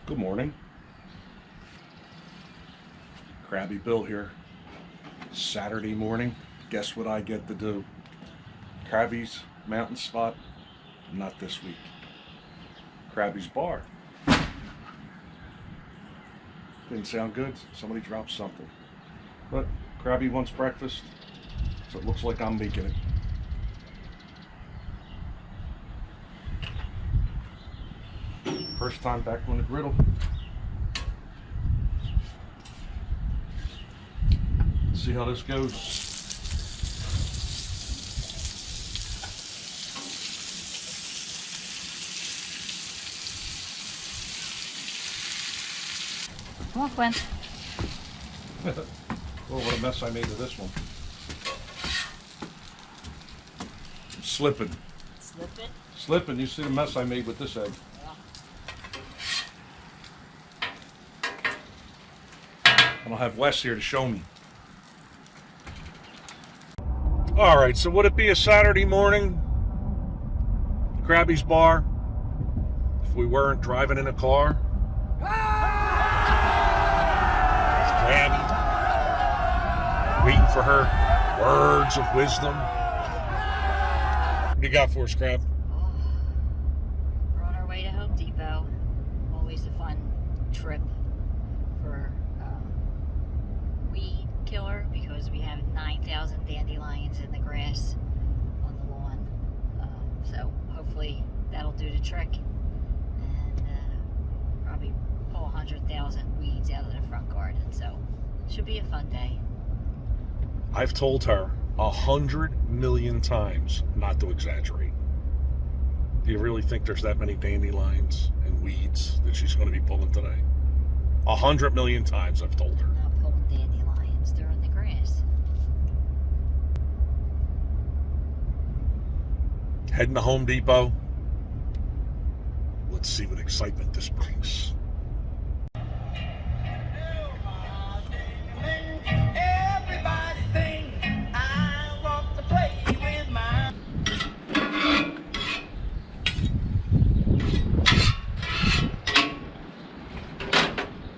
Good morning. Krabby Bill here. Saturday morning. Guess what I get to do? Krabby's Mountain Spot. Not this week. Krabby's Bar. Didn't sound good. Somebody dropped something. But Krabby wants breakfast, so it looks like I'm making it. First time back on the griddle. Let's see how this goes. Come on, Quinn. Oh, what a mess I made of this one. I'm slipping. Slipping? Slipping. You see the mess I made with this egg. And I'll have Wes here to show me. All right, so would it be a Saturday morning? Krabby's Bar? If we weren't driving in a car? Krabby, waiting for her words of wisdom. What do you got for us, Crab? We're on our way to Home Depot. Always a fun trip for weed killer because we have 9,000 dandelions in the grass on the lawn. So hopefully that'll do the trick and probably pull 100,000 weeds out of the front garden. So should be a fun day. I've told her 100 million times not to exaggerate. Do you really think there's that many dandelions and weeds that she's going to be pulling today? 100 million times I've told her. I'm not pulling dandelions, they're in the grass. Heading to Home Depot. Let's see what excitement this brings.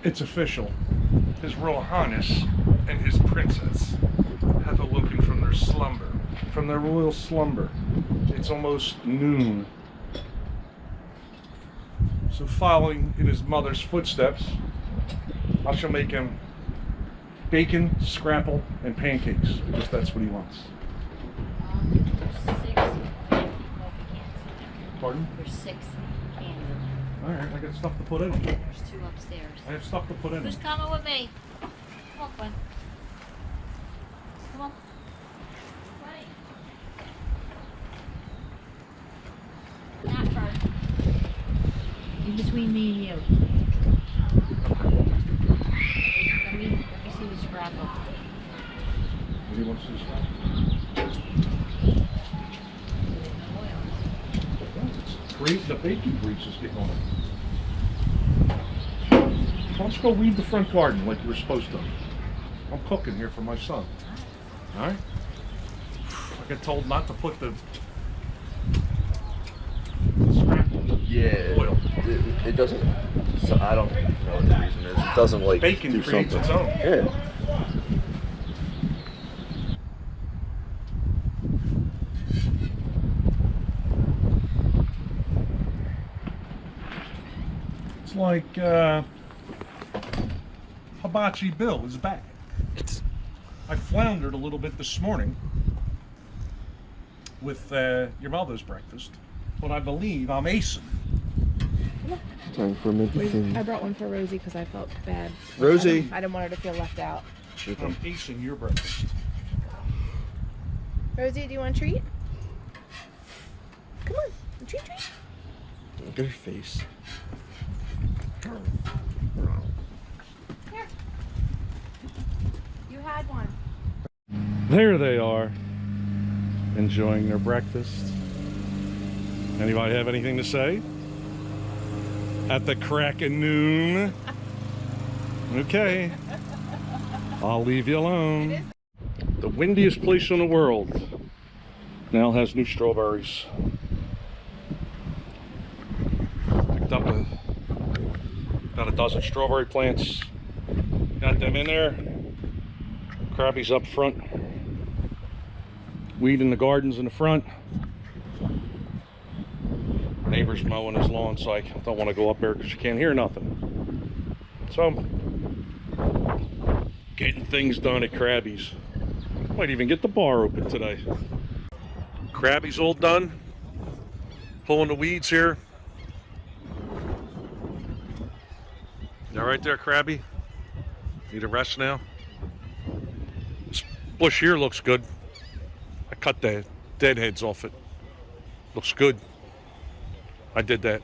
It's official. His Royal Highness and his princess have awoken from their slumber, from their royal slumber. It's almost noon. So following in his mother's footsteps, I shall make him bacon, scrapple, and pancakes, because that's what he wants. There's 6 coffee cans. Pardon? There's 6 cans. Alright, I got stuff to put in. There's 2 upstairs. I have stuff to put in. Who's coming with me? Come on, Quinn. Come on. Not first. In between me and you. Let me see the scrapple. What do you want to see? It's great. The baking grease is getting on it. Why don't you go weed the front garden like you were supposed to? I'm cooking here for my son. Alright? I got told not to put the scrapple. Yeah, Oil. it doesn't. So I don't know what the reason is. It doesn't like Bacon do creates something. its own. Yeah. It's like Hibachi Bill is back. I floundered a little bit this morning with your mother's breakfast, but I believe I'm acing. Time for medicine. I brought one for Rosie because I felt bad. Rosie. I didn't want her to feel left out. I'm acing your breakfast. Rosie, do you want a treat? Come on, a treat. Look at her face. Here. You had one. There they are, enjoying their breakfast. Anybody have anything to say? At the crack of noon. Okay. I'll leave you alone. The windiest place in the world now has new strawberries. Picked up a Got a dozen strawberry plants. Got them in there. Crabbies up front. Weed in the gardens in the front. Neighbor's mowing his lawn, so I don't want to go up there because you can't hear nothing. So, getting things done at Crabbies. Might even get the bar open today. Crabbies all done. Pulling the weeds here. You all right there, Crabby? Need a rest now? This bush here looks good. I cut the deadheads off it. Looks good. I did that.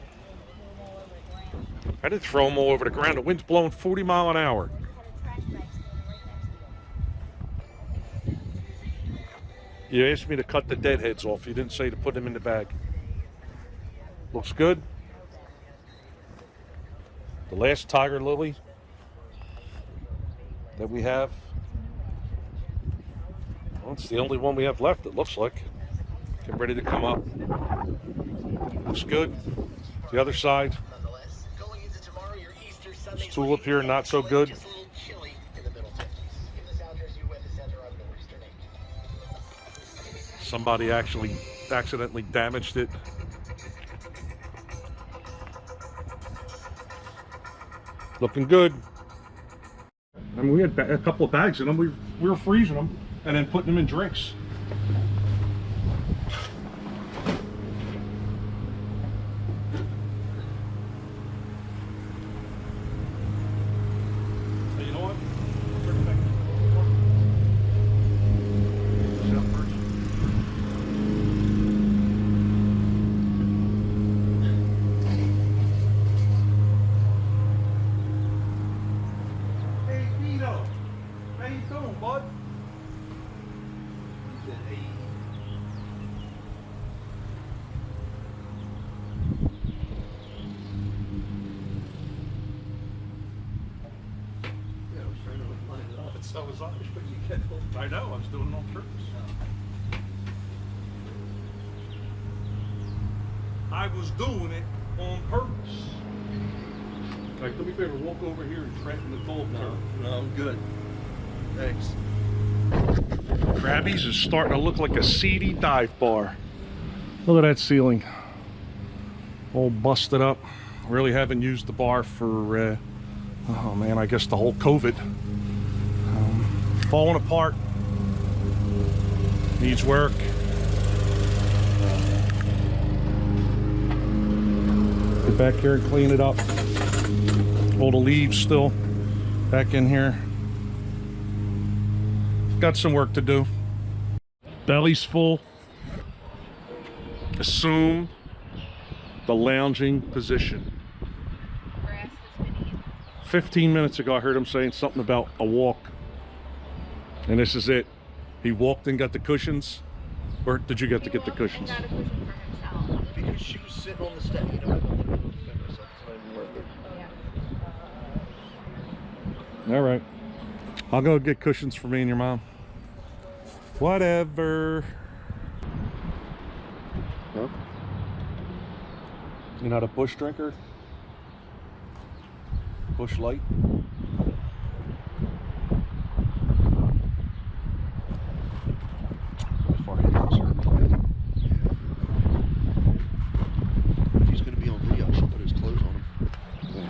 I didn't throw them all over the ground. The wind's blowing 40 miles an hour. You asked me to cut the deadheads off. You didn't say to put them in the bag. Looks good. The last tiger lily that we have. Well, it's the only one we have left, it looks like. Getting ready to come up. Looks good. The other side. This tulip here, not so good. Somebody actually accidentally damaged it. Looking good. I mean, we had a couple of bags in them. We were freezing them and then putting them in drinks. Hey, you know what? Turn it back to the floor. Sit up first. Hey, Vito. How you doing, bud? He said, hey. Yeah, I was trying to line it up. So was I. But you kept I know, I was doing it on purpose. I was doing it on purpose. Like, do me a favor, walk over here and threaten the dog. No, I'm good. Thanks. Crabbies is starting to look like a seedy dive bar. Look at that ceiling. All busted up. Really haven't used the bar for, oh man, I guess the whole COVID. Falling apart. Needs work. Get back here and clean it up. All the leaves still back in here. Got some work to do. Belly's full. Assume the lounging position. 15 minutes ago I heard him saying something about a walk. And this is it. He walked and got the cushions. Or did you get to get the cushions? He got a cushion for himself. Because she was sitting on the step. You know, I don't think it was defend herself. It's not even worth it. Yeah. All right. I'll go get cushions for me and your mom. Whatever. Huh? You're not a Bush drinker? Bush Light? How far ahead of us are. If he's going to be on video, I should put his clothes on him. Yeah.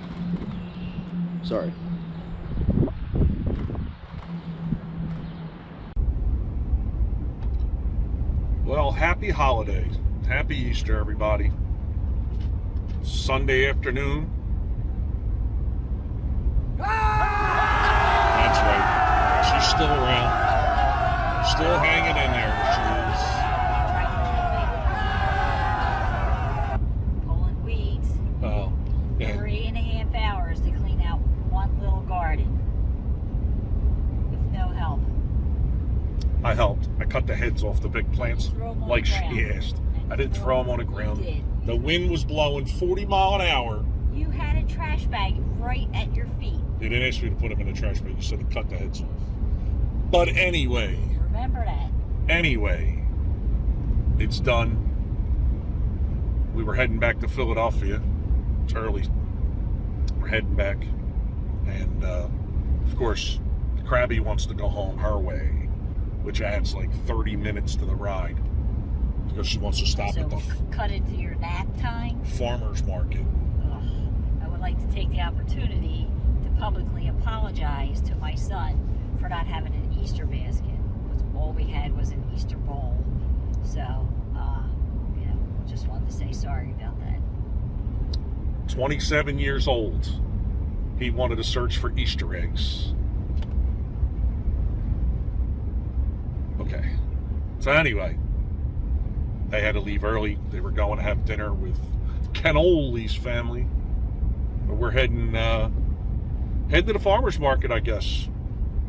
Sorry. Well, happy holidays. Happy Easter, everybody. Sunday afternoon. That's right. She's still around. Still hanging in there. Pulling weeds. Oh, yeah. 3.5 hours to clean out one little garden with no help. I helped. I cut the heads off the big plants Throw 'em on like the she ground. asked. I didn't throw them on the ground. You did. The wind was blowing 40 miles an hour. You had a trash bag right at your feet. You didn't ask me to put them in the trash bag. You said to cut the heads off. But anyway, Remember that. it's done. We were heading back to Philadelphia. It's early we're heading back. And, of course, Krabby wants to go home her way, which adds like 30 minutes to the ride. Because she wants to stop So at the we'll cut into your nap time. farmer's market. Ugh. I would like to take the opportunity to publicly apologize to my son for not having an Easter basket. Because all we had was an Easter bowl. So, you know, just wanted to say sorry about that. 27 years old. He wanted to search for Easter eggs. Okay. So anyway, they had to leave early. They were going to have dinner with Canoli's family. But we're heading to the farmer's market, I guess.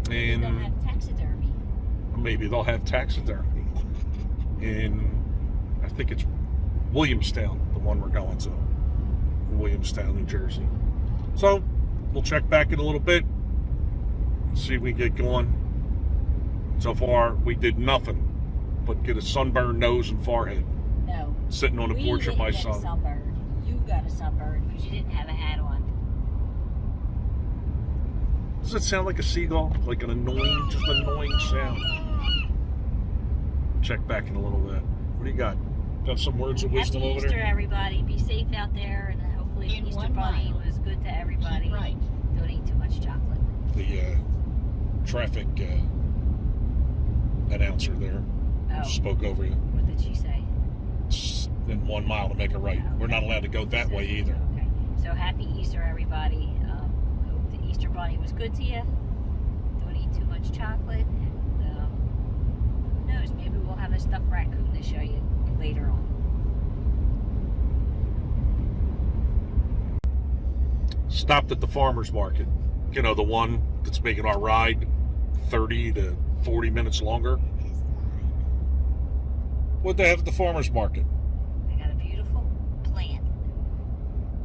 They don't And have taxidermy. maybe they'll have taxidermy in, I think it's Williamstown, the one we're going to. Williamstown, New Jersey. So, we'll check back in a little bit. See if we get going. So far, we did nothing but get a sunburned nose and forehead No. sitting on the We porch of didn't my get a son. sunburn. You got a sunburn because you didn't have a hat on. Does it sound like a seagull? Like an annoying, just annoying sound. Check back in a little bit. What do you got? Got some words of wisdom Happy over Easter, there? everybody. Be safe out there, and hopefully the In Easter 1 Bunny mile. was good to everybody. Right. Don't eat too much chocolate. The traffic announcer there Oh, spoke over you. what did she say? In 1 mile to make a right. We're not allowed to go that way either. Okay. So happy Easter, everybody. Hope the Easter Bunny was good to you. Don't eat too much chocolate. And who knows? Maybe we'll have a stuffed raccoon to show you later on. Stopped at the farmer's market. You know, the one that's making our ride 30 to 40 minutes longer. What'd they have at the farmer's market? They got a beautiful plant.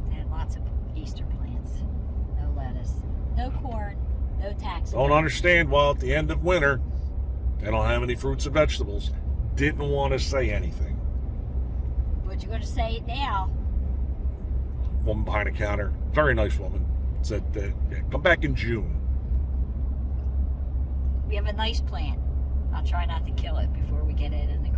They had lots of Easter plants. No lettuce, no corn, no taxes. Don't understand. Well, at the end of winter, they don't have any fruits and vegetables. Didn't want to say anything. But you're going to say it now. Woman behind the counter, very nice woman, said, yeah, come back in June. We have a nice plant. I'll try not to kill it before we get it in the